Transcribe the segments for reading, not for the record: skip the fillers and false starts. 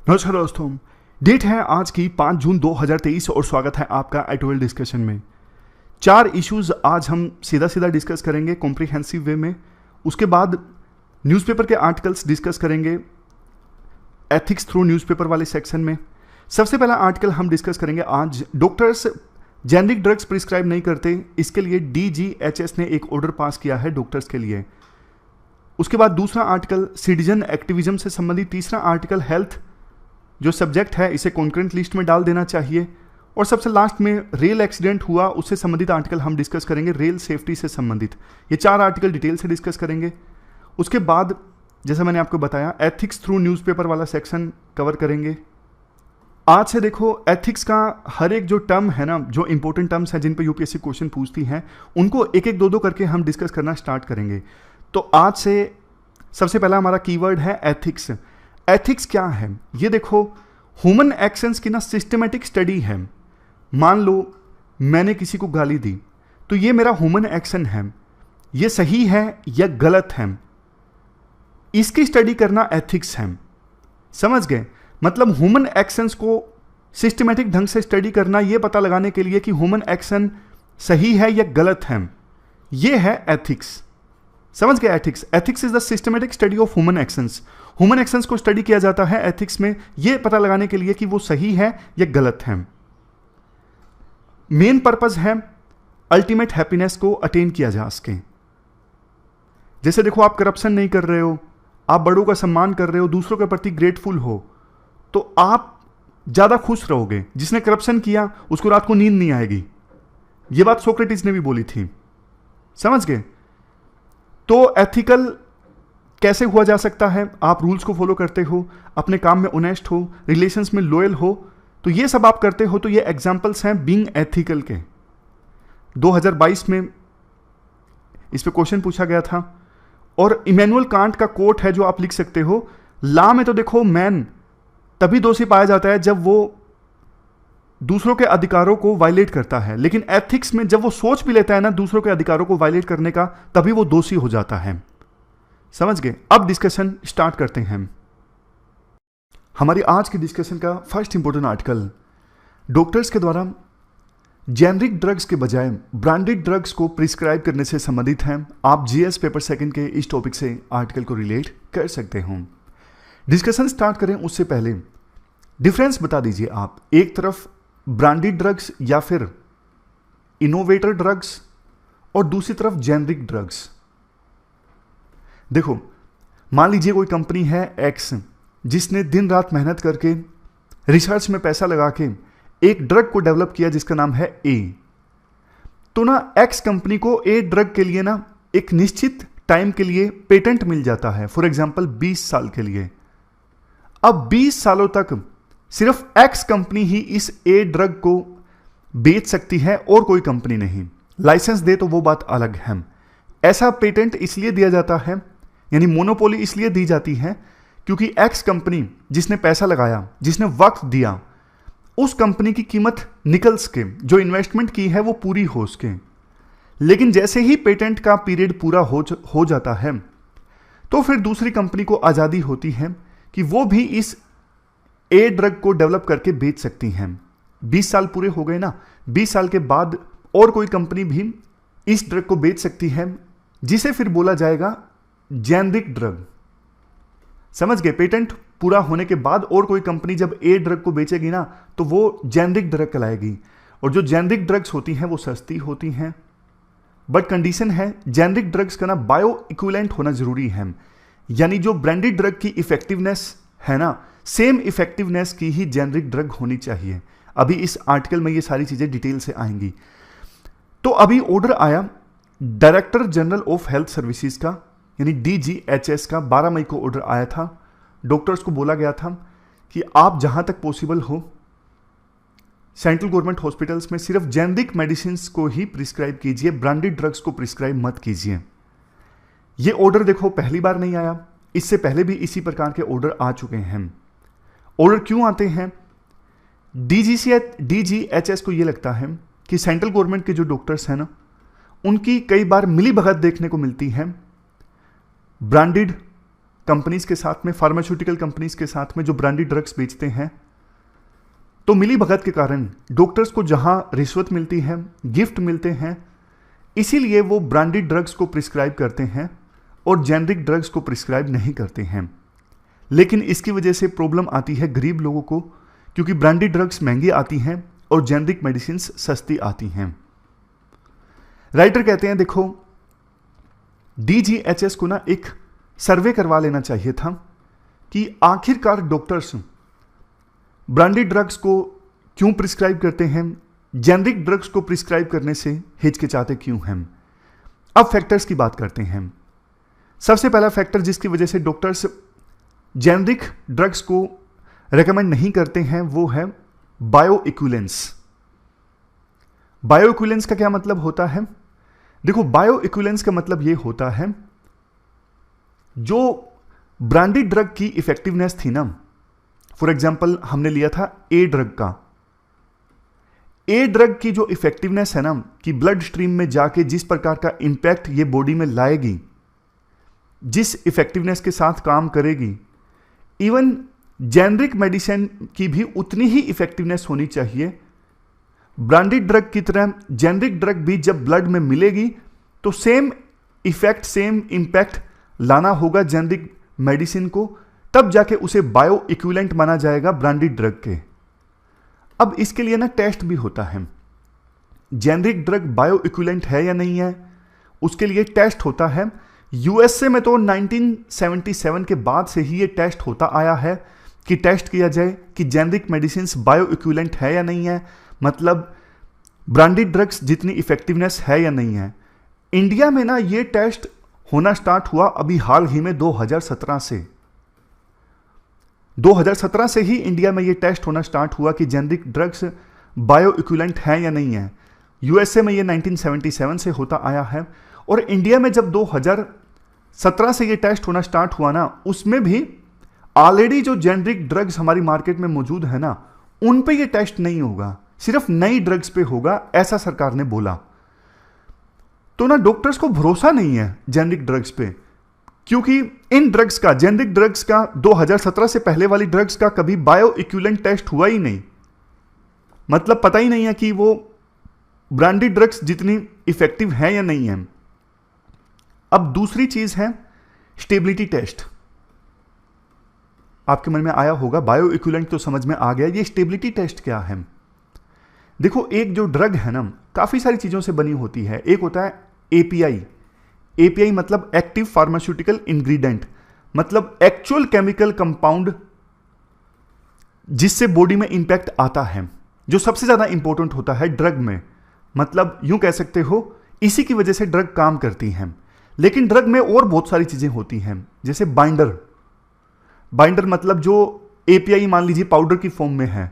नमस्कार दोस्तों। डेट है आज की 5 जून 2023 और स्वागत है आपका एटोवेल डिस्कशन में। 4 इश्यूज आज हम सीधा सीधा डिस्कस करेंगे कॉम्प्रिहेंसिव वे में। उसके बाद न्यूज़पेपर के आर्टिकल्स डिस्कस करेंगे एथिक्स थ्रू न्यूज़पेपर वाले सेक्शन में। सबसे पहला आर्टिकल हम डिस्कस करेंगे आज, डॉक्टर्स जेनरिक ड्रग्स प्रिस्क्राइब नहीं करते, इसके लिए DGHS ने एक ऑर्डर पास किया है डॉक्टर्स के लिए। उसके बाद दूसरा आर्टिकल सिटीजन एक्टिविज्म से संबंधित। तीसरा आर्टिकल हेल्थ जो सब्जेक्ट है इसे कॉन्करेंट लिस्ट में डाल देना चाहिए। और सबसे लास्ट में रेल एक्सीडेंट हुआ उससे संबंधित आर्टिकल हम डिस्कस करेंगे, रेल सेफ्टी से संबंधित। ये 4 आर्टिकल डिटेल से डिस्कस करेंगे। उसके बाद जैसा मैंने आपको बताया एथिक्स थ्रू न्यूज़पेपर वाला सेक्शन कवर करेंगे। आज से देखो एथिक्स का हर एक जो टर्म है ना, जो इंपॉर्टेंट टर्म्स हैं जिन पर यूपीएससी क्वेश्चन पूछती हैं, उनको एक एक दो करके हम डिस्कस करना स्टार्ट करेंगे। तो आज से सबसे पहला हमारा कीवर्ड है एथिक्स। एथिक्स क्या है ये देखो, ह्यूमन एक्शंस की ना सिस्टमेटिक स्टडी है। मान लो मैंने किसी को गाली दी तो ये मेरा ह्यूमन एक्शन है, ये सही है या गलत है, इसकी स्टडी करना एथिक्स है। समझ गए? मतलब ह्यूमन एक्शंस को सिस्टमेटिक ढंग से स्टडी करना, ये पता लगाने के लिए कि ह्यूमन एक्शन सही है या गलत है, ये है एथिक्स। समझ गए? Ethics is the systematic study of human actions. Human actions को स्टडी किया जाता है एथिक्स में, यह पता लगाने के लिए कि वो सही है या गलत है। मेन पर्पस है अल्टीमेट हैप्पीनेस को अटेन किया जा सके। जैसे देखो, आप करप्शन नहीं कर रहे हो, आप बड़ों का सम्मान कर रहे हो, दूसरों के प्रति ग्रेटफुल हो, तो आप ज्यादा खुश रहोगे। जिसने करप्शन किया उसको रात को नींद नहीं आएगी। यह बात सोक्रेटिस ने भी बोली थी। समझ गए? तो एथिकल कैसे हुआ जा सकता है? आप रूल्स को फॉलो करते हो, अपने काम में ऑनेस्ट हो, रिलेशंस में लॉयल हो, तो ये सब आप करते हो। तो ये एग्जांपल्स हैं बीइंग एथिकल के। 2022 में इस पे क्वेश्चन पूछा गया था और इमैनुअल कांट का कोट है जो आप लिख सकते हो। लॉ में तो देखो मैन तभी दोषी पाया जाता है जब वो दूसरों के अधिकारों को वायलेट करता है, लेकिन एथिक्स में जब वो सोच भी लेता है ना दूसरों के अधिकारों को वायलेट करने का, तभी वो दोषी हो जाता है। समझ गए? अब डिस्कशन स्टार्ट करते हैं। हमारी आज की डिस्कशन का फर्स्ट इंपॉर्टेंट आर्टिकल, डॉक्टर्स के द्वारा जेनरिक ड्रग्स के बजाय ब्रांडेड ड्रग्स को प्रिस्क्राइब करने से संबंधित है। आप जीएस पेपर सेकंड के इस टॉपिक से आर्टिकल को रिलेट कर सकते हो। डिस्कशन स्टार्ट करें उससे पहले डिफरेंस बता दीजिए आप। एक तरफ ब्रांडेड ड्रग्स या फिर इनोवेटर ड्रग्स और दूसरी तरफ जेनरिक ड्रग्स। देखो, मान लीजिए कोई कंपनी है एक्स जिसने दिन रात मेहनत करके रिसर्च में पैसा लगा के एक ड्रग को डेवलप किया जिसका नाम है ए। तो ना एक्स कंपनी को ए ड्रग के लिए ना एक निश्चित टाइम के लिए पेटेंट मिल जाता है, फॉर एग्जांपल 20 साल के लिए। अब 20 सालों तक सिर्फ एक्स कंपनी ही इस ए ड्रग को बेच सकती है और कोई कंपनी नहीं। लाइसेंस दे तो वो बात अलग है। ऐसा पेटेंट इसलिए दिया जाता है, यानी मोनोपोली इसलिए दी जाती है क्योंकि एक्स कंपनी जिसने पैसा लगाया, जिसने वक्त दिया, उस कंपनी की कीमत निकल सके, जो इन्वेस्टमेंट की है वो पूरी हो सके। लेकिन जैसे ही पेटेंट का पीरियड पूरा हो जाता है तो फिर दूसरी कंपनी को आज़ादी होती है कि वो भी इस ए ड्रग को डेवलप करके बेच सकती हैं। 20 साल पूरे हो गए ना, 20 साल के बाद और कोई कंपनी भी इस ड्रग को बेच सकती है, जिसे फिर बोला जाएगा जेनरिक ड्रग। समझ गए? पेटेंट पूरा होने के बाद और कोई कंपनी जब ए ड्रग को बेचेगी ना तो वो जेनरिक ड्रग कहलाएगी। और जो जेनरिक ड्रग्स होती हैं वो सस्ती होती हैं, बट कंडीशन है जेनरिक ड्रग्स का ना बायो इक्विवेलेंट होना जरूरी है। यानी जो ब्रांडेड ड्रग की इफेक्टिवनेस है ना, सेम इफेक्टिवनेस की ही जेनरिक ड्रग होनी चाहिए। अभी इस आर्टिकल में ये सारी चीजें डिटेल से आएंगी। तो अभी ऑर्डर आया director general of health services का, यानी DGHS का 12 मई को ऑर्डर आया था। डॉक्टर्स को बोला गया था कि आप जहां तक पॉसिबल हो सेंट्रल गवर्नमेंट हॉस्पिटल्स में सिर्फ जेनरिक मेडिसिन को ही प्रिस्क्राइब कीजिए, ब्रांडेड ड्रग्स को प्रिस्क्राइब मत कीजिए। ये ऑर्डर देखो पहली बार नहीं आया, इससे पहले भी इसी प्रकार के ऑर्डर आ चुके हैं। ऑर्डर क्यों आते हैं? DGHS को यह लगता है कि सेंट्रल गवर्नमेंट के जो डॉक्टर्स हैं ना, उनकी कई बार मिली भगत देखने को मिलती है ब्रांडेड कंपनीज के साथ में, फार्मास्यूटिकल कंपनीज के साथ में जो ब्रांडेड ड्रग्स बेचते हैं। तो मिली भगत के कारण डॉक्टर्स को जहां रिश्वत मिलती है, गिफ्ट मिलते हैं, इसीलिए वो ब्रांडेड ड्रग्स को प्रिस्क्राइब करते हैं और जेनरिक ड्रग्स को प्रिस्क्राइब नहीं करते हैं। लेकिन इसकी वजह से प्रॉब्लम आती है गरीब लोगों को, क्योंकि ब्रांडेड ड्रग्स महंगी आती हैं और जेनरिक मेडिसिन सस्ती आती हैं। राइटर कहते हैं देखो, DGHS को ना एक सर्वे करवा लेना चाहिए था कि आखिरकार डॉक्टर्स ब्रांडेड ड्रग्स को क्यों प्रिस्क्राइब करते हैं, जेनरिक ड्रग्स को प्रिस्क्राइब करने से हिचकिचाते क्यों हैं। अब फैक्टर्स की बात करते हैं। सबसे पहला फैक्टर जिसकी वजह से डॉक्टर्स जेनरिक ड्रग्स को रेकमेंड नहीं करते हैं वो है बायो इक्विलेंस। बायो इक्विलेंस का क्या मतलब होता है? देखो, बायो इक्विलेंस का मतलब यह होता है जो ब्रांडेड ड्रग की इफेक्टिवनेस थी ना, फॉर एग्जांपल हमने लिया था ए ड्रग का, ए ड्रग की जो इफेक्टिवनेस है ना कि ब्लड स्ट्रीम में जाके जिस प्रकार का इंपैक्ट ये बॉडी में लाएगी, जिस इफेक्टिवनेस के साथ काम करेगी, इवन जेनरिक मेडिसिन की भी उतनी ही इफेक्टिवनेस होनी चाहिए। ब्रांडेड ड्रग की तरह जेनरिक ड्रग भी जब ब्लड में मिलेगी तो सेम इफेक्ट, सेम इंपैक्ट लाना होगा जेनरिक मेडिसिन को, तब जाके उसे बायो इक्विवेलेंट माना जाएगा ब्रांडेड ड्रग के। अब इसके लिए ना टेस्ट भी होता है, जेनरिक ड्रग बायो इक्विवेलेंट है या नहीं है, उसके लिए टेस्ट होता है। यूएसए में तो 1977 के बाद से ही ये टेस्ट होता आया है कि टेस्ट किया जाए कि जेनरिक मेडिसिन बायो इक्विवेलेंट है या नहीं है, मतलब ब्रांडेड ड्रग्स जितनी इफेक्टिवनेस है या नहीं है। इंडिया में ना ये टेस्ट होना स्टार्ट हुआ अभी हाल ही में 2017 से। 2017 से ही इंडिया में ये टेस्ट होना स्टार्ट हुआ कि जेनरिक ड्रग्स बायो इक्विवेलेंट है या नहीं है। यूएसए में ये 1977 से होता आया है और इंडिया में जब 2017 से ये टेस्ट होना स्टार्ट हुआ ना, उसमें भी ऑलरेडी जो जेनरिक ड्रग्स हमारी मार्केट में मौजूद है ना, उन पे ये टेस्ट नहीं होगा, सिर्फ नई ड्रग्स पे होगा, ऐसा सरकार ने बोला। तो ना डॉक्टर्स को भरोसा नहीं है जेनरिक ड्रग्स पे, क्योंकि इन ड्रग्स का, जेनरिक ड्रग्स का 2017 से पहले वाली ड्रग्स का कभी बायो इक्विवेलेंट टेस्ट हुआ ही नहीं। मतलब पता ही नहीं है कि वो ब्रांडेड ड्रग्स जितनी इफेक्टिव है या नहीं है। अब दूसरी चीज है स्टेबिलिटी टेस्ट। आपके मन में आया होगा, बायो इक्विवेलेंट तो समझ में आ गया, ये स्टेबिलिटी टेस्ट क्या है? देखो, एक जो ड्रग है ना काफी सारी चीजों से बनी होती है। एक होता है एपीआई। एपीआई मतलब एक्टिव फार्मास्यूटिकल इंग्रेडिएंट, मतलब एक्चुअल केमिकल कंपाउंड जिससे बॉडी में इंपैक्ट आता है, जो सबसे ज्यादा इंपॉर्टेंट होता है ड्रग में। मतलब यूं कह सकते हो इसी की वजह से ड्रग काम करती है। लेकिन ड्रग में और बहुत सारी चीजें होती हैं, जैसे बाइंडर। बाइंडर मतलब जो एपीआई मान लीजिए पाउडर की फॉर्म में है,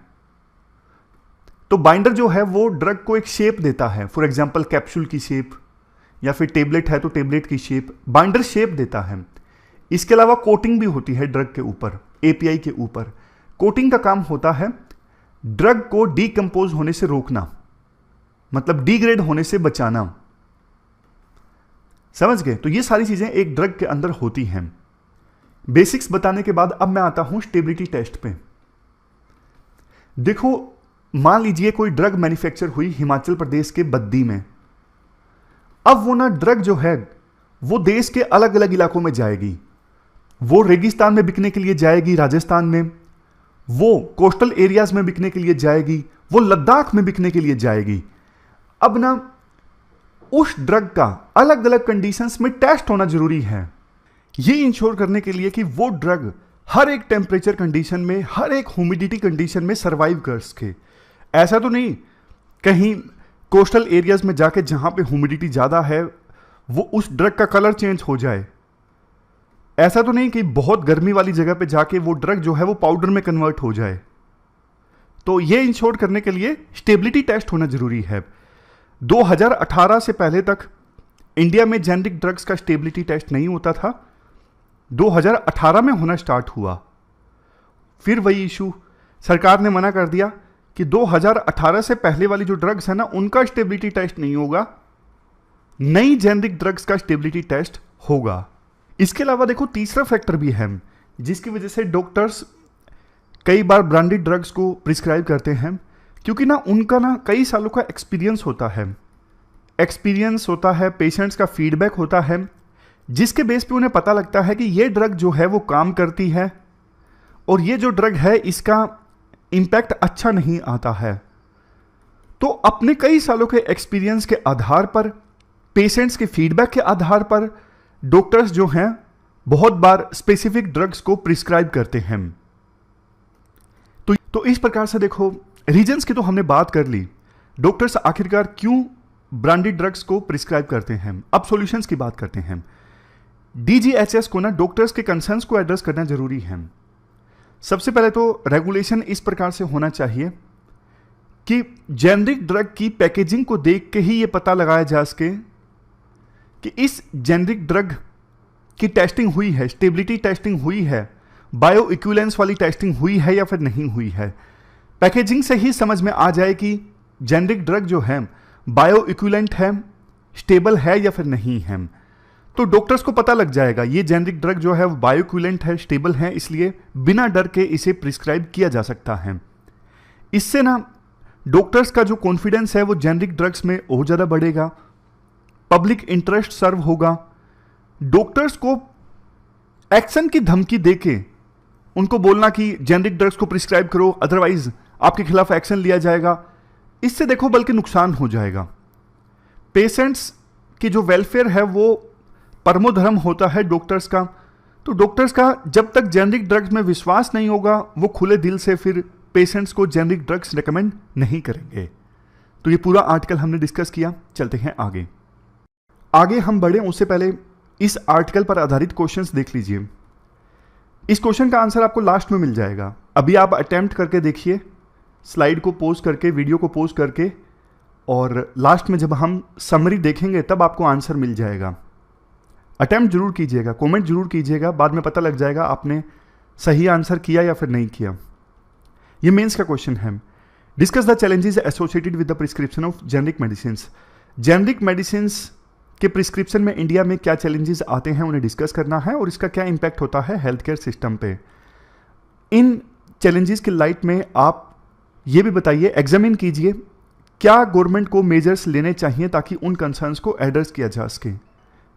तो बाइंडर जो है वो ड्रग को एक शेप देता है, फॉर एग्जांपल कैप्सूल की शेप, या फिर टेबलेट है तो टेबलेट की शेप, बाइंडर शेप देता है। इसके अलावा कोटिंग भी होती है ड्रग के ऊपर, एपीआई के ऊपर। कोटिंग का काम होता है ड्रग को डीकंपोज होने से रोकना, मतलब डिग्रेड होने से बचाना। समझ गए? तो ये सारी चीजें एक ड्रग के अंदर होती हैं। बेसिक्स बताने के बाद अब मैं आता हूं स्टेबिलिटी टेस्ट पे। देखो, मान लीजिए कोई ड्रग मैन्युफैक्चर हुई हिमाचल प्रदेश के बद्दी में। अब वो ना ड्रग जो है वो देश के अलग अलग इलाकों में जाएगी। वो रेगिस्तान में बिकने के लिए जाएगी राजस्थान में, वो कोस्टल एरियाज में बिकने के लिए जाएगी, वो लद्दाख में बिकने के लिए जाएगी। अब ना उस ड्रग का अलग अलग कंडीशंस में टेस्ट होना जरूरी है, ये इंश्योर करने के लिए कि वो ड्रग हर एक टेम्परेचर कंडीशन में, हर एक ह्यूमिडिटी कंडीशन में सरवाइव कर सके। ऐसा तो नहीं कहीं कोस्टल एरियाज में जाके जहां पे ह्यूमिडिटी ज्यादा है वो उस ड्रग का कलर चेंज हो जाए। ऐसा तो नहीं कि बहुत गर्मी वाली जगह पे जाके वो ड्रग जो है वो पाउडर में कन्वर्ट हो जाए। तो ये इंश्योर करने के लिए स्टेबिलिटी टेस्ट होना जरूरी है। 2018 से पहले तक इंडिया में जेनरिक ड्रग्स का स्टेबिलिटी टेस्ट नहीं होता था। 2018 में होना स्टार्ट हुआ। फिर वही इशू, सरकार ने मना कर दिया कि 2018 से पहले वाली जो ड्रग्स है ना उनका स्टेबिलिटी टेस्ट नहीं होगा, नई जेनरिक ड्रग्स का स्टेबिलिटी टेस्ट होगा। इसके अलावा देखो तीसरा फैक्टर भी है जिसकी वजह से डॉक्टर्स कई बार ब्रांडेड ड्रग्स को प्रिस्क्राइब करते हैं, क्योंकि ना उनका ना कई सालों का एक्सपीरियंस होता है, पेशेंट्स का फीडबैक होता है, जिसके बेस पे उन्हें पता लगता है कि ये ड्रग जो है वो काम करती है और ये जो ड्रग है इसका इम्पैक्ट अच्छा नहीं आता है। तो अपने कई सालों के एक्सपीरियंस के आधार पर, पेशेंट्स के फीडबैक के आधार पर डॉक्टर्स जो हैं बहुत बार स्पेसिफिक ड्रग्स को प्रिस्क्राइब करते हैं। तो इस प्रकार से देखो, रीजंस की तो हमने बात कर ली, डॉक्टर्स आखिरकार क्यों ब्रांडेड ड्रग्स को प्रिस्क्राइब करते हैं। अब सॉल्यूशंस की बात करते हैं। डीजीएचएस को ना डॉक्टर्स के कंसर्न्स को एड्रेस करना जरूरी है। सबसे पहले तो रेगुलेशन इस प्रकार से होना चाहिए कि जेनरिक ड्रग की पैकेजिंग को देख के ही ये पता लगाया जा सके कि इस जेनरिक ड्रग की टेस्टिंग हुई है, स्टेबिलिटी टेस्टिंग हुई है, बायो इक्विवेलेंस वाली टेस्टिंग हुई है या फिर नहीं हुई है। पैकेजिंग से ही समझ में आ जाए कि जेनरिक ड्रग जो है बायो इक्विवेलेंट है, स्टेबल है या फिर नहीं है। तो डॉक्टर्स को पता लग जाएगा ये जेनरिक ड्रग जो है वो बायो इक्विवेलेंट है, स्टेबल है, इसलिए बिना डर के इसे प्रिस्क्राइब किया जा सकता है। इससे ना डॉक्टर्स का जो कॉन्फिडेंस है वो जेनरिक ड्रग्स में और ज़्यादा बढ़ेगा, पब्लिक इंटरेस्ट सर्व होगा। डॉक्टर्स को एक्शन की धमकी देके उनको बोलना कि जेनरिक ड्रग्स को प्रिस्क्राइब करो अदरवाइज आपके खिलाफ एक्शन लिया जाएगा, इससे देखो बल्कि नुकसान हो जाएगा। पेशेंट्स की जो वेलफेयर है वो परमो धर्म होता है डॉक्टर्स का। तो डॉक्टर्स का जब तक जेनरिक ड्रग्स में विश्वास नहीं होगा वो खुले दिल से फिर पेशेंट्स को जेनरिक ड्रग्स रेकमेंड नहीं करेंगे। तो ये पूरा आर्टिकल हमने डिस्कस किया। चलते हैं आगे हम बढ़े उससे पहले इस आर्टिकल पर आधारित क्वेश्चंस देख लीजिए। इस क्वेश्चन का आंसर आपको लास्ट में मिल जाएगा। अभी आप अटेम्प्ट करके देखिए, स्लाइड को पोज करके, वीडियो को पोज करके, और लास्ट में जब हम समरी देखेंगे तब आपको आंसर मिल जाएगा। अटेम्प्ट जरूर कीजिएगा, कमेंट जरूर कीजिएगा, बाद में पता लग जाएगा आपने सही आंसर किया या फिर नहीं किया। ये मेंस का क्वेश्चन है। Discuss the challenges associated with the prescription of generic medicines. Generic medicines के प्रिस्क्रिप्शन में इंडिया में क्या चैलेंजेस आते हैं उन्हें डिस्कस करना है और इसका क्या इंपैक्ट होता है हेल्थ केयर सिस्टम पे। इन चैलेंजेस के लाइट में आप ये भी बताइए, एग्जामिन कीजिए क्या गवर्नमेंट को मेजर्स लेने चाहिए ताकि उन कंसर्न्स को एड्रेस किया जा सके।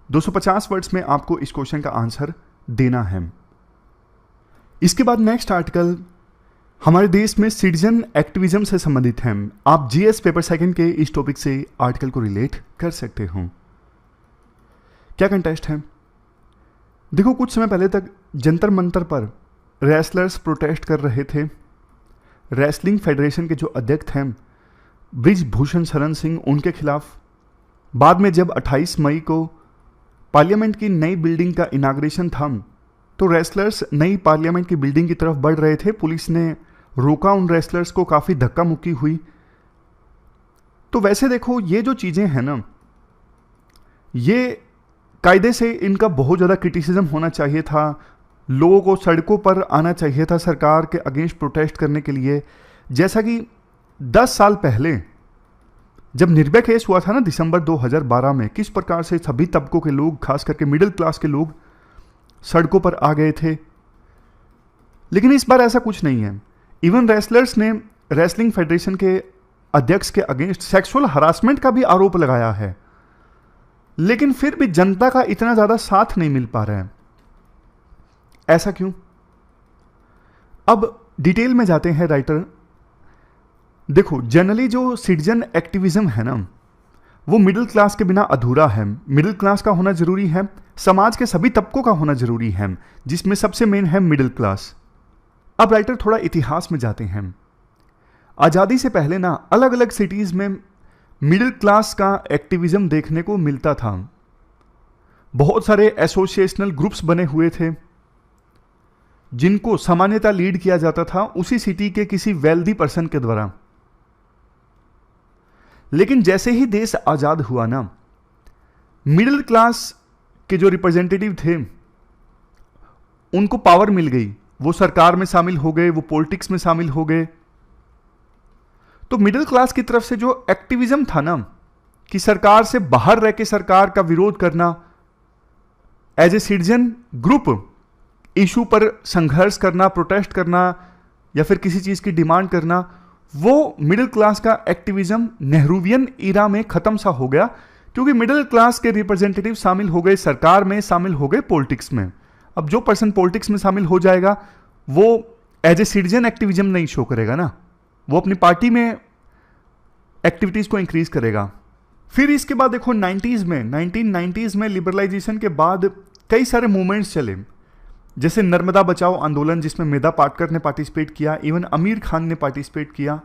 250 वर्ड्स में आपको इस क्वेश्चन का आंसर देना है। इसके बाद नेक्स्ट आर्टिकल हमारे देश में सिटीजन एक्टिविज्म से संबंधित है। आप जीएस पेपर सेकंड के इस टॉपिक से आर्टिकल को रिलेट कर सकते हो। क्या कंटेस्ट है? देखो, कुछ समय पहले तक जंतर मंतर पर रेसलर्स प्रोटेस्ट कर रहे थे। रेसलिंग फेडरेशन के जो अध्यक्ष हैं ब्रिजभूषण शरण सिंह, उनके खिलाफ। बाद में जब 28 मई को पार्लियामेंट की नई बिल्डिंग का इनाग्रेशन था तो रेसलर्स नई पार्लियामेंट की बिल्डिंग की तरफ बढ़ रहे थे। पुलिस ने रोका उन रेसलर्स को, काफ़ी धक्का मुक्की हुई। तो वैसे देखो, ये जो चीज़ें हैं ना, ये कायदे से इनका बहुत ज़्यादा क्रिटिसिज्म होना चाहिए था। लोगों को सड़कों पर आना चाहिए था सरकार के अगेंस्ट प्रोटेस्ट करने के लिए। जैसा कि 10 साल पहले जब निर्भया केस हुआ था ना दिसंबर 2012 में, किस प्रकार से सभी तबकों के लोग, खास करके मिडिल क्लास के लोग सड़कों पर आ गए थे। लेकिन इस बार ऐसा कुछ नहीं है। इवन रेसलर्स ने रेसलिंग फेडरेशन के अध्यक्ष के अगेंस्ट सेक्सुअल हरासमेंट का भी आरोप लगाया है, लेकिन फिर भी जनता का इतना ज़्यादा साथ नहीं मिल पा रहा है। ऐसा क्यों? अब डिटेल में जाते हैं राइटर। देखो, जनरली जो सिटीजन एक्टिविज्म है ना, वो मिडिल क्लास के बिना अधूरा है। मिडिल क्लास का होना जरूरी है, समाज के सभी तबकों का होना जरूरी है, जिसमें सबसे मेन है मिडिल क्लास। अब राइटर थोड़ा इतिहास में जाते हैं। आज़ादी से पहले ना अलग अलग सिटीज में मिडिल क्लास का एक्टिविज्म देखने को मिलता था। बहुत सारे एसोसिएशनल ग्रुप्स बने हुए थे जिनको सामान्यतः लीड किया जाता था उसी सिटी के किसी वेल्दी पर्सन के द्वारा। लेकिन जैसे ही देश आजाद हुआ ना, मिडिल क्लास के जो रिप्रेजेंटेटिव थे उनको पावर मिल गई, वो सरकार में शामिल हो गए, वो पॉलिटिक्स में शामिल हो गए। तो मिडिल क्लास की तरफ से जो एक्टिविज्म था ना, कि सरकार से बाहर रह के सरकार का विरोध करना, as a citizen group issue पर संघर्ष करना, प्रोटेस्ट करना या फिर किसी चीज की डिमांड करना, वो मिडिल क्लास का एक्टिविज्म नेहरूवियन ईरा में खत्म सा हो गया, क्योंकि मिडिल क्लास के रिप्रेजेंटेटिव शामिल हो गए सरकार में, शामिल हो गए पॉलिटिक्स में। अब जो पर्सन पॉलिटिक्स में शामिल हो जाएगा वो एज ए सिटीजन एक्टिविज्म नहीं शो करेगा ना, वो अपनी पार्टी में एक्टिविटीज को इंक्रीज करेगा। फिर इसके बाद देखो 1990s में लिबरलाइजेशन के बाद कई सारे मूवमेंट्स चले, जैसे नर्मदा बचाओ आंदोलन जिसमें मेधा पाटकर ने पार्टिसिपेट किया, इवन आमिर खान ने पार्टिसिपेट किया।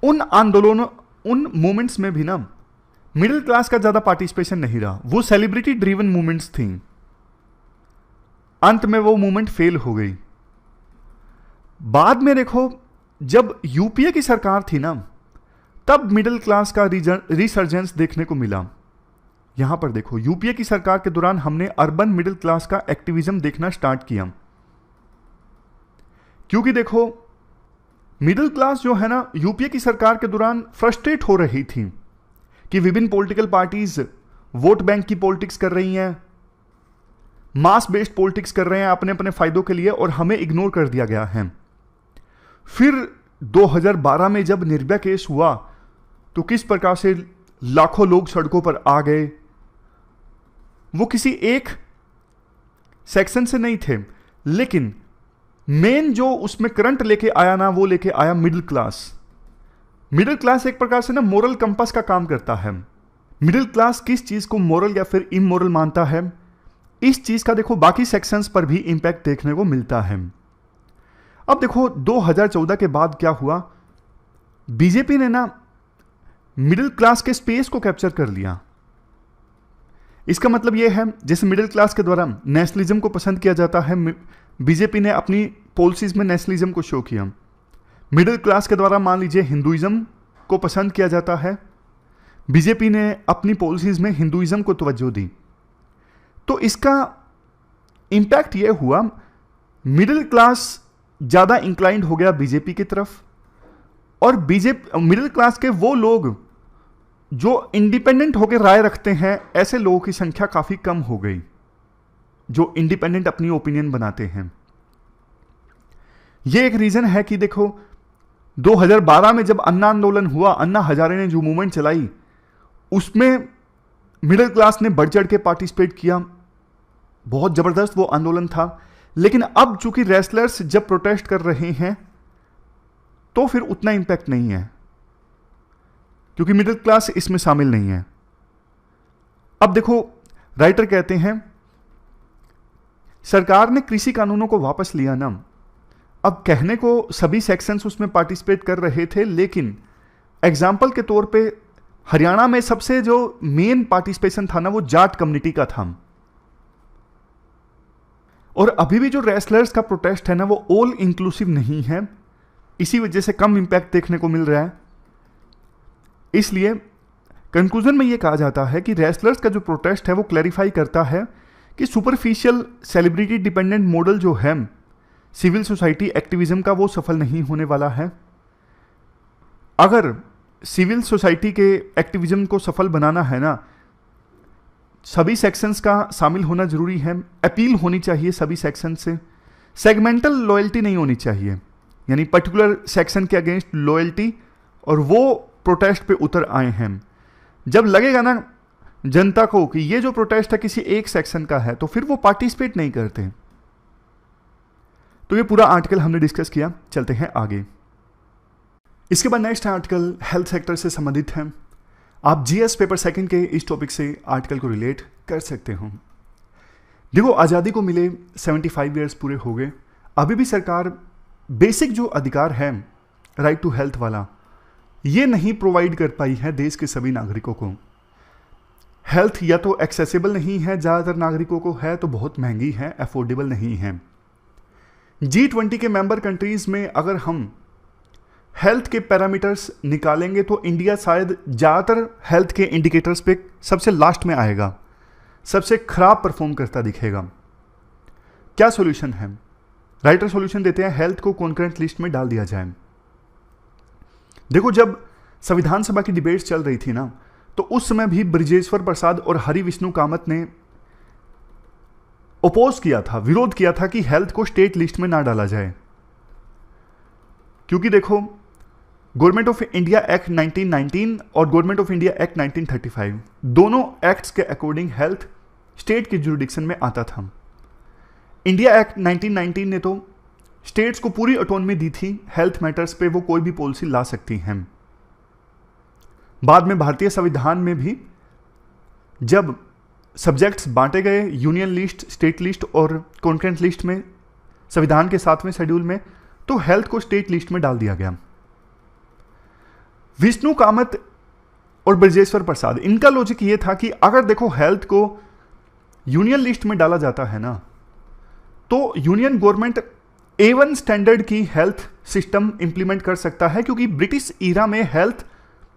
उन आंदोलनों, उन मूवमेंट्स में भी ना मिडिल क्लास का ज्यादा पार्टिसिपेशन नहीं रहा, वो सेलिब्रिटी ड्रिवन मूवमेंट्स थी। अंत में वो मूवमेंट फेल हो गई। बाद में देखो जब यूपीए की सरकार थी ना, तब मिडिल क्लास का रिसर्जेंस देखने को मिला। यहां पर देखो यूपीए की सरकार के दौरान हमने अर्बन मिडिल क्लास का एक्टिविज्म देखना स्टार्ट किया, क्योंकि देखो मिडिल क्लास जो है ना यूपीए की सरकार के दौरान फ्रस्ट्रेट हो रही थी कि विभिन्न पॉलिटिकल पार्टीज वोट बैंक की पॉलिटिक्स कर रही हैं, मास बेस्ड पॉलिटिक्स कर रहे हैं अपने अपने फायदों के लिए, और हमें इग्नोर कर दिया गया है। फिर 2012 में जब निर्भया केस हुआ तो किस प्रकार से लाखों लोग सड़कों पर आ गए। वो किसी एक सेक्शन से नहीं थे, लेकिन मेन जो उसमें करंट लेके आया ना, वो लेके आया मिडिल क्लास। मिडिल क्लास एक प्रकार से ना मोरल कंपास का काम करता है। मिडिल क्लास किस चीज को मोरल या फिर इमोरल मानता है, इस चीज का देखो बाकी सेक्शंस पर भी इंपैक्ट देखने को मिलता है। अब देखो 2014 के बाद क्या हुआ, बीजेपी ने ना मिडिल क्लास के स्पेस को कैप्चर कर लिया। इसका मतलब यह है जैसे मिडिल क्लास के द्वारा नेशनलिज्म को पसंद किया जाता है, बीजेपी ने अपनी पॉलिसीज में नेशनलिज्म को शो किया। मिडिल क्लास के द्वारा मान लीजिए हिंदुइज्म को पसंद किया जाता है, बीजेपी ने अपनी पॉलिसीज में हिंदुइज्म को तवज्जो दी। तो इसका इंपैक्ट यह हुआ मिडिल क्लास ज्यादा इंक्लाइंड हो गया बीजेपी की तरफ, और बीजेपी मिडिल क्लास के वो लोग जो इंडिपेंडेंट होकर राय रखते हैं, ऐसे लोगों की संख्या काफी कम हो गई जो इंडिपेंडेंट अपनी ओपिनियन बनाते हैं। यह एक रीजन है कि देखो 2012 में जब अन्ना आंदोलन हुआ, अन्ना हजारे ने जो मूवमेंट चलाई, उसमें मिडिल क्लास ने बढ़ चढ़ के पार्टिसिपेट किया, बहुत जबरदस्त वो आंदोलन था। लेकिन अब चूंकि रेसलर्स जब प्रोटेस्ट कर रहे हैं तो फिर उतना इंपैक्ट नहीं है, क्योंकि मिडिल क्लास इसमें शामिल नहीं है। अब देखो राइटर कहते हैं सरकार ने कृषि कानूनों को वापस लिया ना। अब कहने को सभी सेक्शंस उसमें पार्टिसिपेट कर रहे थे, लेकिन एग्जाम्पल के तौर पे हरियाणा में सबसे जो मेन पार्टिसिपेशन था ना, वो जाट कम्युनिटी का था। और अभी भी जो रेसलर्स का प्रोटेस्ट है ना, वो ऑल इंक्लूसिव नहीं है, इसी वजह से कम इंपैक्ट देखने को मिल रहा है। इसलिए कंक्लूजन में यह कहा जाता है कि रेसलर्स का जो प्रोटेस्ट है वो क्लैरिफाई करता है कि सुपरफिशियल सेलिब्रिटी डिपेंडेंट मॉडल जो है सिविल सोसाइटी एक्टिविज्म का, वो सफल नहीं होने वाला है। अगर सिविल सोसाइटी के एक्टिविज्म को सफल बनाना है ना, सभी सेक्शंस का शामिल होना जरूरी है, अपील होनी चाहिए सभी सेक्शन से, सेगमेंटल लॉयल्टी नहीं होनी चाहिए, यानी पर्टिकुलर सेक्शन के अगेंस्ट लॉयल्टी, और वो प्रोटेस्ट पे उतर आए हैं। जब लगेगा ना जनता को कि ये जो प्रोटेस्ट है किसी एक सेक्शन का है, तो फिर वो पार्टिसिपेट नहीं करते। तो ये पूरा आर्टिकल हमने डिस्कस किया, चलते हैं आगे। इसके बाद नेक्स्ट आर्टिकल हेल्थ सेक्टर से संबंधित है। आप जीएस पेपर सेकंड के इस टॉपिक से आर्टिकल को रिलेट कर सकते हो। देखो आज़ादी को मिले 75 ईयर्स पूरे हो गए, अभी भी सरकार बेसिक जो अधिकार है राइट टू हेल्थ वाला, ये नहीं प्रोवाइड कर पाई है देश के सभी नागरिकों को। हेल्थ या तो एक्सेसिबल नहीं है ज़्यादातर नागरिकों को, है तो बहुत महंगी है, अफोर्डेबल नहीं है। G20 के मेंबर कंट्रीज में अगर हम हेल्थ के पैरामीटर्स निकालेंगे तो इंडिया शायद ज़्यादातर हेल्थ के इंडिकेटर्स पे सबसे लास्ट में आएगा, सबसे खराब परफॉर्म करता दिखेगा। क्या सॉल्यूशन है? राइटर सॉल्यूशन देते हैं हेल्थ को कॉन्करेंट लिस्ट में डाल दिया जाए। देखो जब संविधान सभा की डिबेट्स चल रही थी ना, तो उस समय भी ब्रिजेश्वर प्रसाद और हरि विष्णु कामत ने ओपोज किया था, विरोध किया था कि हेल्थ को स्टेट लिस्ट में ना डाला जाए। क्योंकि देखो, गवर्नमेंट ऑफ इंडिया एक्ट 1919 और गवर्नमेंट ऑफ इंडिया एक्ट 1935 दोनों एक्ट्स के अकॉर्डिंग हेल्थ स्टेट के जुरिडिक्शन में आता था। इंडिया एक्ट 1919 ने तो स्टेट्स को पूरी ऑटोनॉमी दी थी, हेल्थ मैटर्स पे वो कोई भी पॉलिसी ला सकती हैं। बाद में भारतीय संविधान में भी जब सब्जेक्ट्स बांटे गए यूनियन लिस्ट, स्टेट लिस्ट और कॉन्करेंट लिस्ट में, संविधान के 7वें शेड्यूल में, तो हेल्थ को स्टेट लिस्ट में डाल दिया गया। विष्णु कामत और ब्रजेश्वर प्रसाद, इनका लॉजिक ये था कि अगर देखो हेल्थ को यूनियन लिस्ट में डाला जाता है ना, तो यूनियन गवर्नमेंट A1 स्टैंडर्ड की हेल्थ सिस्टम इंप्लीमेंट कर सकता है, क्योंकि ब्रिटिश ईरा में हेल्थ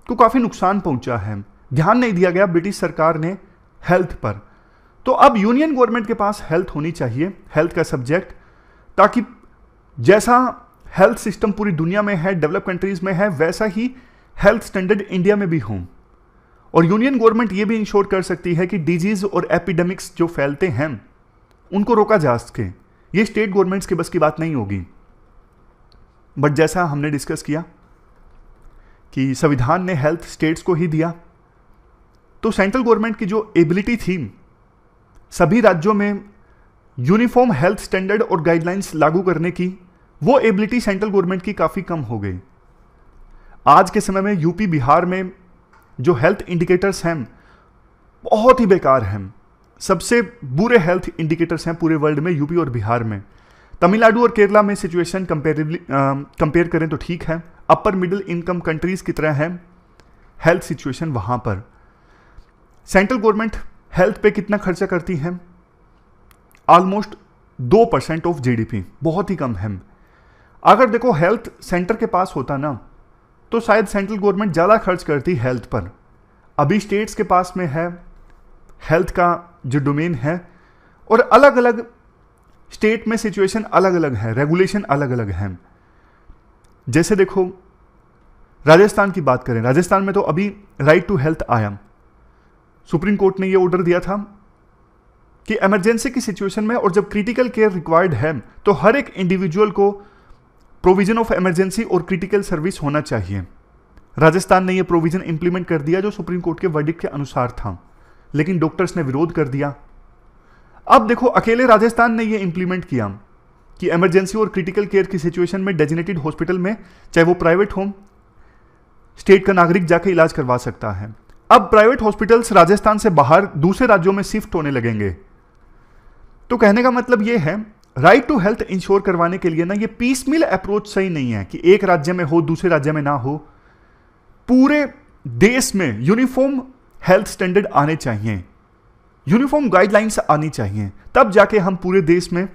को काफी नुकसान पहुंचा है, ध्यान नहीं दिया गया ब्रिटिश सरकार ने हेल्थ पर। तो अब यूनियन गवर्नमेंट के पास हेल्थ होनी चाहिए, हेल्थ का सब्जेक्ट, ताकि जैसा हेल्थ सिस्टम पूरी दुनिया में है, डेवलप कंट्रीज में है, वैसा ही हेल्थ स्टैंडर्ड इंडिया में भी हो। और यूनियन गवर्नमेंट ये भी इंश्योर कर सकती है कि डिजीज और एपिडेमिक्स जो फैलते हैं उनको रोका जा सके। ये स्टेट गवर्नमेंट्स की बस की बात नहीं होगी। बट जैसा हमने डिस्कस किया कि संविधान ने हेल्थ स्टेट्स को ही दिया, तो सेंट्रल गवर्नमेंट की जो एबिलिटी थी सभी राज्यों में यूनिफॉर्म हेल्थ स्टैंडर्ड और गाइडलाइंस लागू करने की, वो एबिलिटी सेंट्रल गवर्नमेंट की काफी कम हो गई। आज के समय में यूपी, बिहार में जो हेल्थ इंडिकेटर्स हैं बहुत ही बेकार हैं। सबसे बुरे हेल्थ इंडिकेटर्स हैं पूरे वर्ल्ड में यूपी और बिहार में। तमिलनाडु और केरला में सिचुएशन कंपेयर करें तो ठीक है, अपर मिडिल इनकम कंट्रीज की तरह है हेल्थ सिचुएशन वहां पर। सेंट्रल गवर्नमेंट हेल्थ पे कितना खर्चा करती है? ऑलमोस्ट 2% ऑफ जीडीपी, बहुत ही कम है। अगर देखो हेल्थ सेंटर के पास होता ना, तो शायद सेंट्रल गवर्नमेंट ज़्यादा खर्च करती हेल्थ पर। अभी स्टेट्स के पास में है हेल्थ का जो डोमेन है, और अलग अलग स्टेट में सिचुएशन अलग अलग है, रेगुलेशन अलग अलग है। जैसे देखो राजस्थान की बात करें, राजस्थान में तो अभी राइट टू हेल्थ आया। सुप्रीम कोर्ट ने ये ऑर्डर दिया था कि इमरजेंसी की सिचुएशन में और जब क्रिटिकल केयर रिक्वायर्ड है, तो हर एक इंडिविजुअल को प्रोविजन ऑफ इमरजेंसी और क्रिटिकल सर्विस होना चाहिए। राजस्थान ने यह प्रोविजन इंप्लीमेंट कर दिया जो सुप्रीम कोर्ट के वर्डिक्ट के अनुसार था, लेकिन डॉक्टर्स ने विरोध कर दिया। अब देखो अकेले राजस्थान ने यह इंप्लीमेंट किया कि इमरजेंसी और क्रिटिकल केयर की सिचुएशन में डेजिग्नेटेड हॉस्पिटल में, चाहे वो प्राइवेट हो, स्टेट का नागरिक जाके इलाज करवा सकता है। अब प्राइवेट हॉस्पिटल्स राजस्थान से बाहर दूसरे राज्यों में शिफ्ट होने लगेंगे। तो कहने का मतलब यह है, राइट टू हेल्थ इंश्योर करवाने के लिए ना ये पीसमिल अप्रोच सही नहीं है कि एक राज्य में हो दूसरे राज्य में ना हो। पूरे देश में यूनिफॉर्म हेल्थ स्टैंडर्ड आने चाहिए, यूनिफॉर्म गाइडलाइंस आनी चाहिए, तब जाके हम पूरे देश में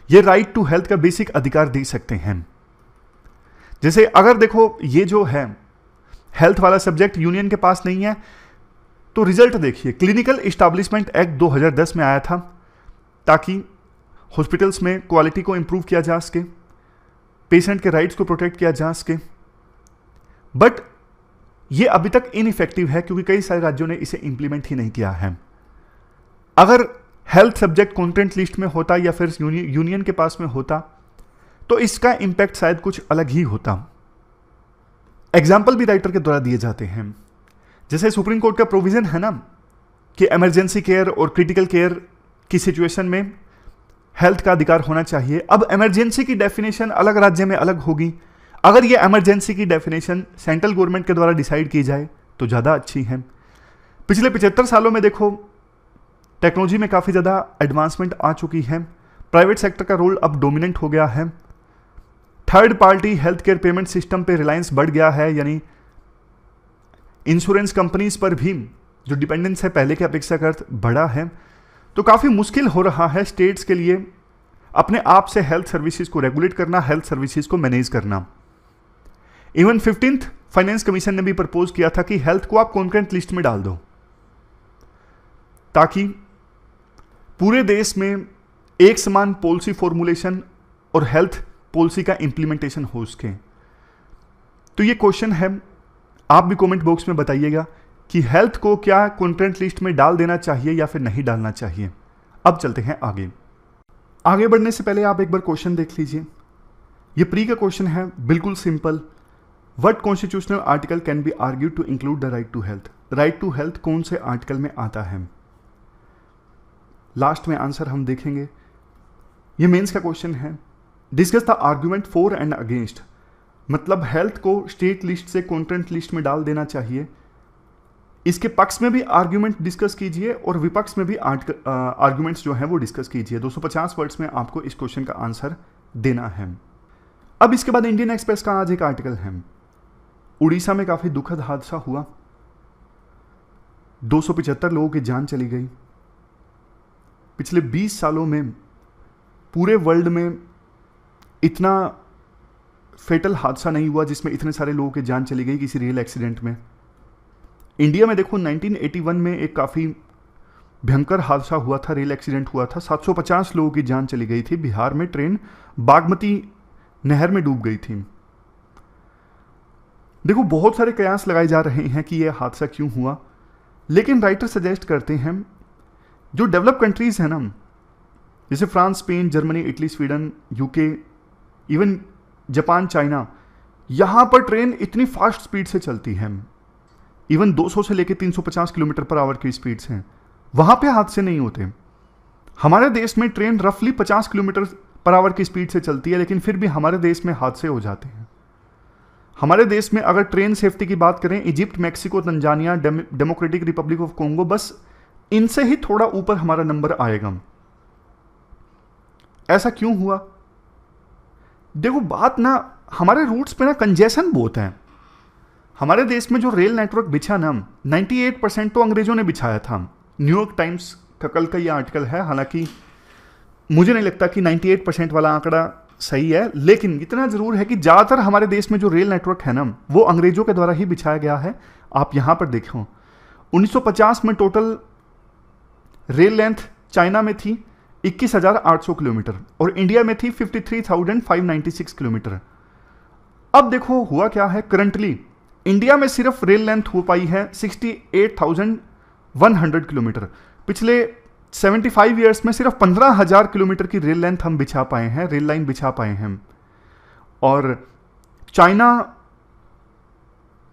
ये राइट टू हेल्थ का बेसिक अधिकार दे सकते हैं। जैसे अगर देखो ये जो है हेल्थ वाला सब्जेक्ट यूनियन के पास नहीं है, तो रिजल्ट देखिए, क्लिनिकल इस्टेब्लिशमेंट एक्ट 2010 में आया था ताकि हॉस्पिटल्स में क्वालिटी को इंप्रूव किया जा सके, पेशेंट के राइट्स को प्रोटेक्ट किया जा सके। बट ये अभी तक इनइफेक्टिव है क्योंकि कई सारे राज्यों ने इसे इंप्लीमेंट ही नहीं किया है। अगर हेल्थ सब्जेक्ट कॉन्करेंट लिस्ट में होता या फिर यूनियन के पास में होता, तो इसका इंपैक्ट शायद कुछ अलग ही होता। एग्जाम्पल भी राइटर के द्वारा दिए जाते हैं। जैसे सुप्रीम कोर्ट का प्रोविजन है ना कि इमरजेंसी केयर और क्रिटिकल केयर की सिचुएशन में हेल्थ का अधिकार होना चाहिए। अब इमरजेंसी की डेफिनेशन अलग राज्य में अलग होगी। अगर ये इमरजेंसी की डेफिनेशन सेंट्रल गवर्नमेंट के द्वारा डिसाइड की जाए तो ज़्यादा अच्छी है। पिछले 75 सालों में देखो टेक्नोलॉजी में काफ़ी ज़्यादा एडवांसमेंट आ चुकी है। प्राइवेट सेक्टर का रोल अब डोमिनेंट हो गया है। Third party health care payment system पे रिलायंस बढ़ गया है, यानी इंश्योरेंस कंपनीज पर भी जो डिपेंडेंस है पहले के अपेक्षाकृत बढ़ा है। तो काफ़ी मुश्किल हो रहा है स्टेट्स के लिए अपने आप से हेल्थ सर्विसेज को रेगुलेट करना, हेल्थ सर्विसेज को मैनेज करना। इवन 15th फाइनेंस कमीशन ने भी प्रपोज किया था कि हेल्थ को आप कॉन्करेंट लिस्ट में डाल दो ताकि पूरे देश में एक समान पॉलिसी फॉर्मुलेशन और हेल्थ पॉलिसी का इंप्लीमेंटेशन हो सके। तो ये क्वेश्चन है, आप भी कमेंट बॉक्स में बताइएगा कि हेल्थ को क्या कॉन्करेंट लिस्ट में डाल देना चाहिए या फिर नहीं डालना चाहिए। अब चलते हैं आगे बढ़ने से पहले आप एक बार क्वेश्चन देख लीजिए। ये प्री का क्वेश्चन है, बिल्कुल simple. What constitutional article can be argued to include the right to health? Right to health कौन से आर्टिकल में आता है? लास्ट में आंसर हम देखेंगे। ये मेंस का क्वेश्चन है। Discuss the argument for and against, मतलब हेल्थ को स्टेट लिस्ट से कंटेंट लिस्ट में डाल देना चाहिए। इसके पक्ष में भी आर्ग्यूमेंट डिस्कस कीजिए और विपक्ष में भी आर्ग्यूमेंट्स जो हैं वो डिस्कस कीजिए। 250 वर्ड्स में आपको इस क्वेश्चन का आंसर देना है। अब इसके बाद इंडियन एक्सप्रेस का आज एक आर्टिकल है। उड़ीसा में काफी दुखद हादसा हुआ, 275 लोगों की जान चली गई। पिछले 20 सालों में पूरे वर्ल्ड में इतना फेटल हादसा नहीं हुआ जिसमें इतने सारे लोगों की जान चली गई किसी रेल एक्सीडेंट में। इंडिया में देखो 1981 में एक काफ़ी भयंकर हादसा हुआ था, रेल एक्सीडेंट हुआ था, 750 लोगों की जान चली गई थी। बिहार में ट्रेन बागमती नहर में डूब गई थी। देखो बहुत सारे कयास लगाए जा रहे हैं कि यह हादसा क्यों हुआ, लेकिन राइटर सजेस्ट करते हैं जो डेवलप कंट्रीज हैं ना, जैसे France, Spain, Germany, Italy, Sweden, UK, even Japan, China, यहां पर ट्रेन इतनी फास्ट स्पीड से चलती है, इवन 200 से लेकर 350 किलोमीटर पर आवर की स्पीड से, वहां पे हादसे नहीं होते। हमारे देश में ट्रेन रफली 50 किलोमीटर पर आवर की स्पीड से चलती है, लेकिन फिर भी हमारे देश में हादसे हो जाते हैं। हमारे देश में अगर ट्रेन सेफ्टी की बात करें, Egypt, Mexico, Tanzania, democratic Republic of Congo, बस इनसे ही थोड़ा ऊपर हमारा नंबर आएगा। ऐसा क्यों हुआ? देखो बात ना हमारे रूट्स पे ना कंजेशन बहुत है। हमारे देश में जो रेल नेटवर्क बिछा ना 98% तो अंग्रेजों ने बिछाया था। न्यूयॉर्क टाइम्स का कल का ये आर्टिकल है, हालांकि मुझे नहीं लगता कि 98% वाला आंकड़ा सही है, लेकिन इतना जरूर है कि ज्यादातर हमारे देश में जो रेल नेटवर्क है ना वो अंग्रेजों के द्वारा ही बिछाया गया है। आप यहां पर देखो 1950 में टोटल रेल लेंथ चाइना में थी 21,800 किलोमीटर और इंडिया में थी 53,596 किलोमीटर। अब देखो हुआ क्या है, करंटली इंडिया में सिर्फ रेल लेंथ हो पाई है 68,100 किलोमीटर। पिछले 75 ईयर्स में सिर्फ 15,000 किलोमीटर की रेल लेंथ हम बिछा पाए हैं, रेल लाइन बिछा पाए हैं। और चाइना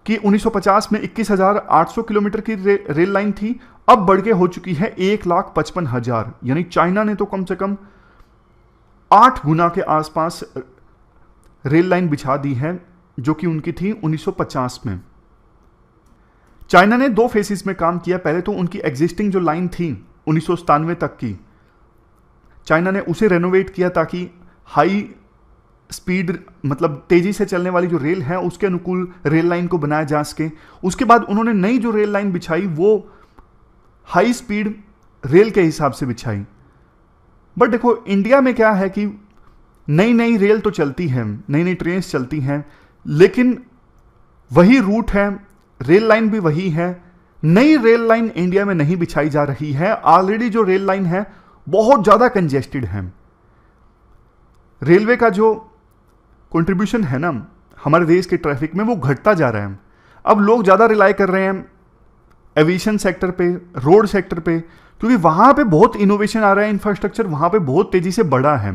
की 1950 में 21,800 किलोमीटर की रेल लाइन थी, अब बढ़ के हो चुकी है 1,55,000। यानी चाइना ने तो कम से कम 8 गुना के आसपास रेल लाइन बिछा दी है, जो कि उनकी थी 1950 में। चाइना ने 2 फेसेस में काम किया। पहले तो उनकी एग्जिस्टिंग जो लाइन थी 1997 तक की, चाइना ने उसे रेनोवेट किया ताकि हाई स्पीड मतलब तेजी से चलने वाली जो रेल है उसके अनुकूल रेल लाइन को बनाया जा सके। उसके बाद उन्होंने नई जो रेल लाइन बिछाई वो हाई स्पीड रेल के हिसाब से बिछाई। बट देखो इंडिया में क्या है कि नई नई रेल तो चलती है, नई नई ट्रेन चलती हैं, लेकिन वही रूट है, रेल लाइन भी वही है। नई रेल लाइन इंडिया में नहीं बिछाई जा रही है। ऑलरेडी जो रेल लाइन है बहुत ज्यादा कंजेस्टेड है। रेलवे का जो कंट्रीब्यूशन है ना हमारे देश के ट्रैफिक में वो घटता जा रहा है। अब लोग ज्यादा रिलाई कर रहे हैं एविएशन सेक्टर पे, रोड सेक्टर पे, क्योंकि वहां पे बहुत इनोवेशन आ रहा है, इंफ्रास्ट्रक्चर वहां पे बहुत तेजी से बढ़ा है।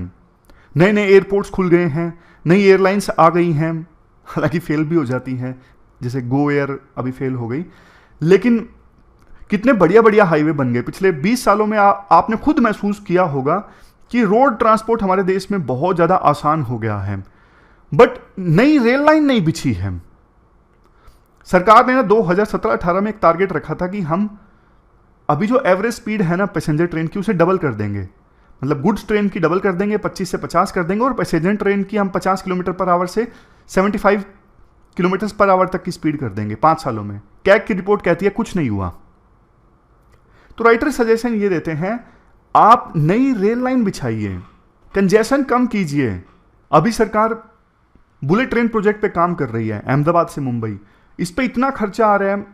नए नए एयरपोर्ट्स खुल गए हैं, नई एयरलाइंस आ गई हैं, हालांकि फेल भी हो जाती हैं, जैसे गो एयर अभी फेल हो गई। लेकिन कितने बढ़िया बढ़िया हाईवे बन गए पिछले 20 सालों में। आपने खुद महसूस किया होगा कि रोड ट्रांसपोर्ट हमारे देश में बहुत ज़्यादा आसान हो गया है, बट नई रेल लाइन नहीं बिछी है। सरकार ने ना 2017-18 में एक टारगेट रखा था कि हम अभी जो एवरेज स्पीड है ना पैसेंजर ट्रेन की उसे डबल कर देंगे, मतलब गुड्स ट्रेन की डबल कर देंगे, 25 से 50 कर देंगे, और पैसेंजर ट्रेन की हम 50 किलोमीटर पर आवर से 75 किलोमीटर पर आवर तक की स्पीड कर देंगे 5 सालों में। कैग की रिपोर्ट कहती है कुछ नहीं हुआ। तो राइटर सजेशन ये देते हैं आप नई रेल लाइन बिछाइए, कंजेशन कम कीजिए। अभी सरकार बुलेट ट्रेन प्रोजेक्ट पे काम कर रही है अहमदाबाद से मुंबई, इस पे इतना खर्चा आ रहा है।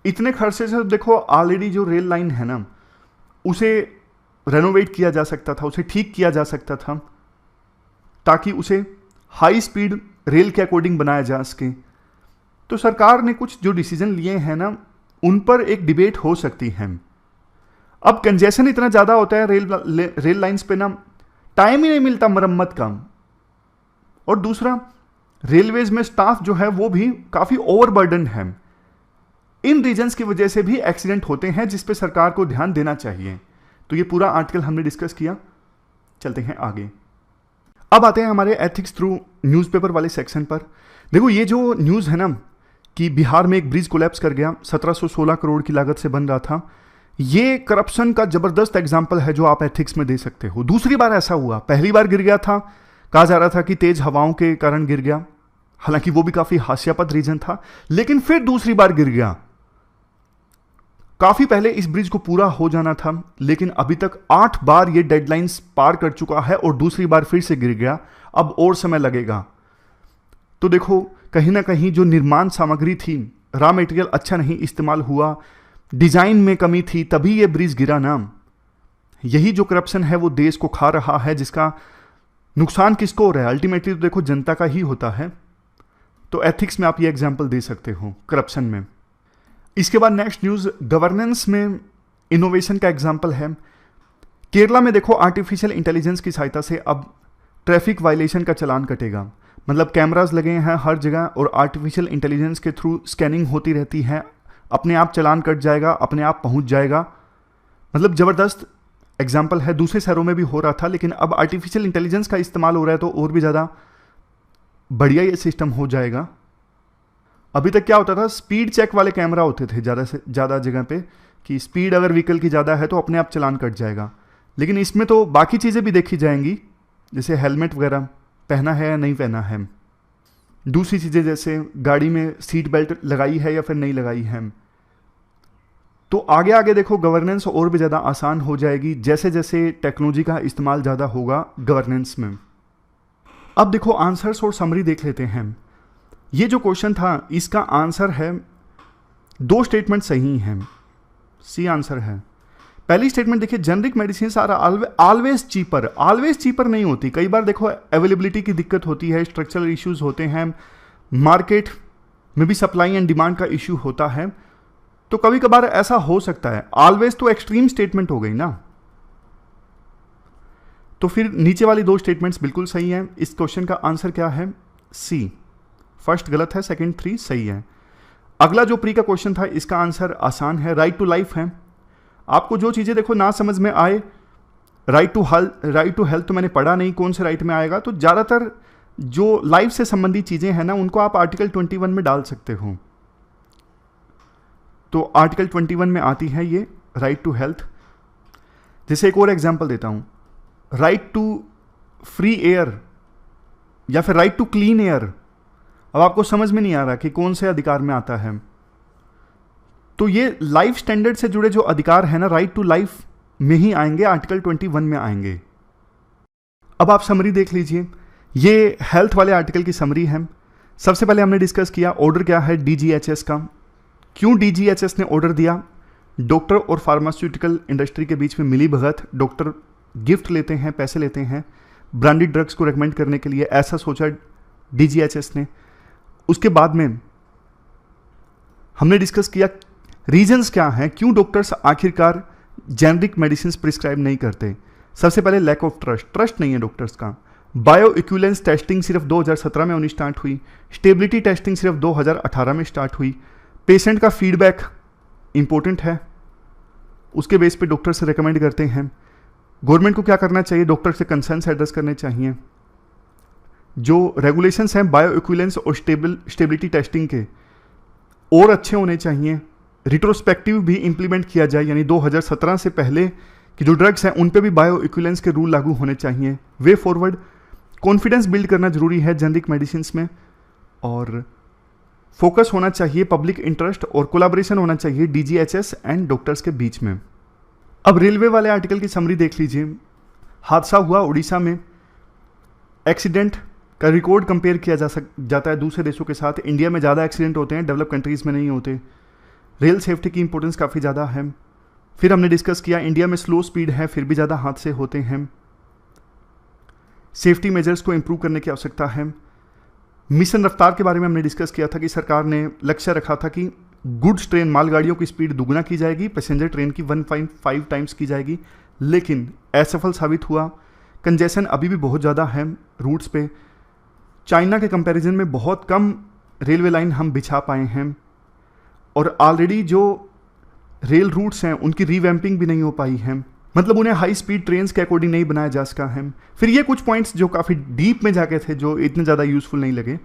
इतने खर्चे से देखो ऑलरेडी जो रेल लाइन है ना उसे रेनोवेट किया जा सकता था, उसे ठीक किया जा सकता था ताकि उसे हाई स्पीड रेल के अकॉर्डिंग बनाया जा सके। तो सरकार ने कुछ जो डिसीजन लिए हैं ना उन पर एक डिबेट हो सकती है। अब कंजेशन इतना ज़्यादा होता है रेल लाइंस पे ना, टाइम ही नहीं मिलता मरम्मत का। और दूसरा, रेलवेज में स्टाफ जो है वो भी काफ़ी ओवरबर्डन है। इन रीजंस की वजह से भी एक्सीडेंट होते हैं, जिस पे सरकार को ध्यान देना चाहिए। तो ये पूरा आर्टिकल हमने डिस्कस किया। चलते हैं आगे। अब आते हैं हमारे एथिक्स थ्रू न्यूज़पेपर वाले सेक्शन पर। देखो, ये जो न्यूज़ है ना कि बिहार में एक ब्रिज कोलैप्स कर गया, 1716 करोड़ की लागत से बन रहा था, ये करप्शन का जबरदस्त एग्जाम्पल है जो आप एथिक्स में दे सकते हो। दूसरी बार ऐसा हुआ, पहली बार गिर गया था, कहा जा रहा था कि तेज हवाओं के कारण गिर गया, हालांकि वो भी काफी हास्यास्पद रीजन था, लेकिन फिर दूसरी बार गिर गया। काफी पहले इस ब्रिज को पूरा हो जाना था, लेकिन अभी तक 8 बार ये डेडलाइंस पार कर चुका है और दूसरी बार फिर से गिर गया। अब और समय लगेगा। तो देखो, कहीं ना कहीं जो निर्माण सामग्री थी, रॉ मटेरियल अच्छा नहीं इस्तेमाल हुआ, डिजाइन में कमी थी, तभी ये ब्रिज गिरा ना। यही जो करप्शन है वो देश को खा रहा है, जिसका नुकसान किसको हो रहा है? अल्टीमेटली तो देखो जनता का ही होता है। तो एथिक्स में आप ये एग्जांपल दे सकते हो करप्शन में। इसके बाद नेक्स्ट न्यूज़, गवर्नेंस में इनोवेशन का एग्जांपल है। केरला में देखो, आर्टिफिशियल इंटेलिजेंस की सहायता से अब ट्रैफिक वायलेशन का चालान कटेगा। मतलब कैमराज लगे हैं हर जगह और आर्टिफिशियल इंटेलिजेंस के थ्रू स्कैनिंग होती रहती है, अपने आप चालान कट जाएगा, अपने आप पहुंच जाएगा। मतलब ज़बरदस्त एग्जाम्पल है। दूसरे शहरों में भी हो रहा था, लेकिन अब आर्टिफिशियल इंटेलिजेंस का इस्तेमाल हो रहा है तो और भी ज़्यादा बढ़िया ये सिस्टम हो जाएगा। अभी तक क्या होता था, स्पीड चेक वाले कैमरा होते थे ज़्यादा से ज़्यादा जगह पे, कि स्पीड अगर व्हीकल की ज़्यादा है तो अपने आप चालान कट जाएगा। लेकिन इसमें तो बाकी चीज़ें भी देखी जाएंगी, जैसे हेलमेट वगैरह पहना है या नहीं पहना है, दूसरी चीज़ें जैसे गाड़ी में सीट बेल्ट लगाई है या फिर नहीं लगाई है। तो आगे आगे देखो गवर्नेंस और भी ज़्यादा आसान हो जाएगी जैसे जैसे टेक्नोलॉजी का इस्तेमाल ज़्यादा होगा गवर्नेंस में। अब देखो आंसर्स और समरी देख लेते हैं। ये जो क्वेश्चन था इसका आंसर है, 2 स्टेटमेंट सही हैं, सी आंसर है। पहली स्टेटमेंट देखिए, generic medicine are always cheaper. Always cheaper नहीं होती, कई बार देखो अवेलेबिलिटी की दिक्कत होती है, स्ट्रक्चरल इश्यूज होते हैं, मार्केट में भी सप्लाई एंड डिमांड का इश्यू होता है, तो कभी कभार ऐसा हो सकता है। ऑलवेज तो एक्सट्रीम स्टेटमेंट हो गई ना, तो फिर नीचे वाली 2 स्टेटमेंट्स बिल्कुल सही हैं। इस क्वेश्चन का आंसर क्या है? सी। फर्स्ट गलत है, सेकंड 3 सही है। अगला जो प्री का क्वेश्चन था इसका आंसर आसान है, राइट टू लाइफ है। आपको जो चीज़ें देखो ना समझ में आए, राइट टू हेल्थ तो मैंने पढ़ा नहीं, कौन से राइट में आएगा, तो ज़्यादातर जो लाइफ से संबंधित चीज़ें हैं ना उनको आप आर्टिकल 21 में डाल सकते हो। तो आर्टिकल 21 में आती है ये राइट टू हेल्थ। जैसे एक और एग्जांपल देता हूँ, राइट टू फ्री एयर या फिर राइट टू क्लीन एयर। अब आपको समझ में नहीं आ रहा कि कौन से अधिकार में आता है, तो ये लाइफ स्टैंडर्ड से जुड़े जो अधिकार है ना, राइट टू लाइफ में ही आएंगे, आर्टिकल 21 में आएंगे। अब आप समरी देख लीजिए, ये हेल्थ वाले आर्टिकल की समरी है। सबसे पहले हमने डिस्कस किया ऑर्डर क्या है डीजीएचएस का, क्यों डीजीएचएस ने ऑर्डर दिया। डॉक्टर और फार्मास्यूटिकल इंडस्ट्री के बीच में मिली भगत, डॉक्टर गिफ्ट लेते हैं, पैसे लेते हैं ब्रांडेड ड्रग्स को रेकमेंड करने के लिए, ऐसा सोचा डीजीएचएस ने। उसके बाद में हमने डिस्कस किया रीजंस क्या हैं, क्यों डॉक्टर्स आखिरकार जेनरिक मेडिसिन प्रिस्क्राइब नहीं करते। सबसे पहले लैक ऑफ ट्रस्ट नहीं है डॉक्टर्स का। बायो इक्विवेलेंस टेस्टिंग सिर्फ 2017 में होनी स्टार्ट हुई, स्टेबिलिटी टेस्टिंग सिर्फ 2018 में स्टार्ट हुई। पेशेंट का फीडबैक इंपॉर्टेंट है, उसके बेस पे डॉक्टर से रिकमेंड करते हैं। गवर्नमेंट को क्या करना चाहिए, डॉक्टर से कंसर्न्स एड्रेस करने चाहिए। जो रेगुलेशंस हैं बायो इक्विवेलेंस और स्टेबिलिटी टेस्टिंग के और अच्छे होने चाहिए। रिट्रोस्पेक्टिव भी इंप्लीमेंट किया जाए, यानी 2017 से पहले कि जो ड्रग्स हैं उन पे भी बायो इक्विवेलेंस के रूल लागू होने चाहिए। वे फॉरवर्ड कॉन्फिडेंस बिल्ड करना जरूरी है जेनरिक मेडिसिन में, और फोकस होना चाहिए पब्लिक इंटरेस्ट, और कोलैबोरेशन होना चाहिए डीजीएचएस एंड डॉक्टर्स के बीच में। अब रेलवे वाले आर्टिकल की समरी देख लीजिए। हादसा हुआ उड़ीसा में, एक्सीडेंट का रिकॉर्ड कंपेयर किया जाता है दूसरे देशों के साथ। इंडिया में ज़्यादा एक्सीडेंट होते हैं, डेवलप कंट्रीज़ में नहीं होते। रेल सेफ्टी की इंपॉर्टेंस काफ़ी ज़्यादा है। फिर हमने डिस्कस किया इंडिया में स्लो स्पीड है फिर भी ज़्यादा हादसे होते हैं, सेफ्टी मेजर्स को इंप्रूव करने की आवश्यकता है। मिशन रफ्तार के बारे में हमने डिस्कस किया था कि सरकार ने लक्ष्य रखा था कि गुड्स ट्रेन मालगाड़ियों की स्पीड दुगना की जाएगी, पैसेंजर ट्रेन की 1.5 टाइम्स की जाएगी, लेकिन असफल साबित हुआ। कंजेशन अभी भी बहुत ज़्यादा है रूट्स पे। चाइना के कंपैरिजन में बहुत कम रेलवे लाइन हम बिछा पाए हैं, और ऑलरेडी जो रेल रूट्स हैं उनकी रीवैम्पिंग भी नहीं हो पाई है, मतलब उन्हें हाई स्पीड ट्रेन्स के अकॉर्डिंग नहीं बनाया जा सका है। फिर ये कुछ पॉइंट्स जो काफ़ी डीप में जाके थे, जो इतने ज़्यादा यूजफुल नहीं लगे।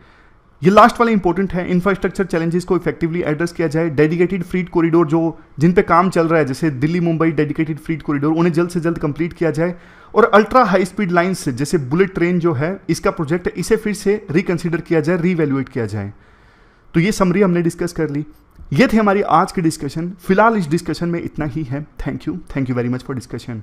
ये लास्ट वाला इंपॉर्टेंट है, इंफ्रास्ट्रक्चर चैलेंजेस को इफेक्टिवली एड्रेस किया जाए। डेडिकेटेड फ्रीट कॉरिडोर जो जिन पे काम चल रहा है, जैसे Delhi Mumbai dedicated freight corridor, उन्हें जल्द से जल्द कंप्लीट किया जाए। और अल्ट्रा हाई स्पीड लाइन्स जैसे बुलेट ट्रेन जो है, इसका प्रोजेक्ट है, इसे फिर से रिकंसिडर किया जाए, रीवैल्यूएट किया जाए। तो ये समरी हमने डिस्कस कर ली। ये थी हमारी आज की डिस्कशन। फिलहाल इस डिस्कशन में इतना ही है। Thank you very much for discussion.